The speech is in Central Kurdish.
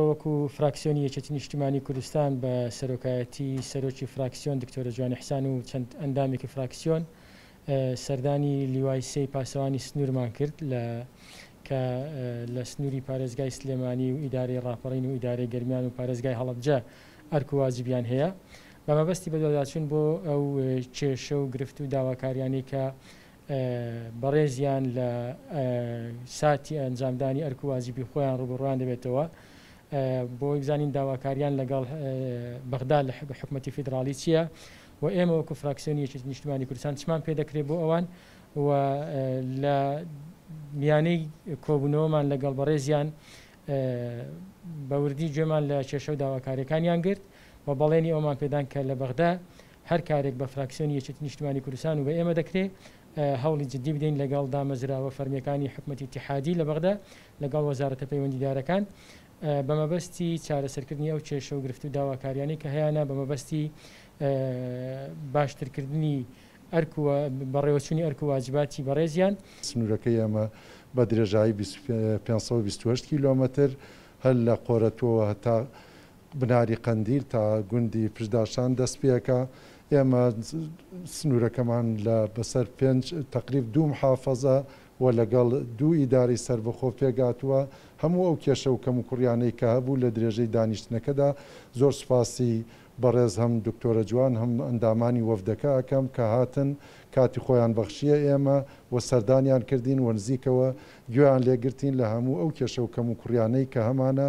وەکو فراکسیۆنی یەکێتی نیشتیمانی کوردستان بە سەرۆکایەتی سەرۆکی فراکسیۆن دکتۆرە جوان حسان و چەند ئەندامێکی فراکسیۆن سەردانی لیوای سێی پاسەوانی سنوورمان کرد کە لە سنووری پارێزگای سلێمانی و ئیدارەی ڕاپەڕین و ئیدارەی گەرمیان و پارێزگای هەڵەبجە ئەرک و واجبیان هەیە بە مەبەستی بەدواداچوون بۆ ئەو کێشە و گرفت و داواکاریانی کە بەڕێزیان لە ساتی ئەنجامدانی ئەرک و واجبی خۆیان ڕوبڕوان دەبێتەوە بۆی بزانین داواکاریان لەگەڵ بەغدا لە حکوومەتی فیدراڵی چییە و ئێمە وەکو فراکسیۆنی یەکێتی نیشتیمانی کوردستان چمان پێ دەکرێت بۆ ئەوان و لە میانەی کۆبوونەوەمان لەگەڵ بەڕێزیان بەوردی گوێمان لە کێشە و داواکاریەکانیان گرت و بەڵێنی ئەومان پێدان کە لە بەغدا هەر کارێک بە فراکسیۆنی یەکێتی نیشتیمانی کوردستان و بە ئێمە دەکرێت هەوڵی جددی بدەین لەگەڵ دامەزراوە فەرمیەکانی حکوومەتی اتحادی لە بەغدا لەگەڵ وەزارەتە پەیوەندیدارەکان بە مەبەستی چارەسەرکردنی ئەو کێشە و گرفت و داواکاریانی کە هەیەە بە مەبەستی باشترکردنی بەڕێوەچوونی ئەرک و واجباتی بەڕێزیان. سنوورەکەی ئەمە بە درێژایی 528 کیلۆمەتر هەر لە قۆرەتەوە هەتا بناری قەندیل تا گوندی پشداشان دەست پێەکە. ئێمە سنوورەکەمان لە بەسەر تقریب 2 محافەزە و لەگەڵ 2 ئیداری سربەخۆ پێگاتووە هەموو ئەو کێشە و کەم و کوڕیانەی کە هەبوو لە درێژەی دانیشتنەکەدا زۆر سوپاسی بەڕێز هەم دکتۆرە جوان هەم ئەندامانی وەفدەکە ئەەکەم کە هاتن کاتی خۆیان بەخشیە ئێمە و سەردانیان کردین و نزیکەوە گوێیان لێگرتین لە هەموو ئەو کێشە و کەم و کوڕیانەی کە هەمانە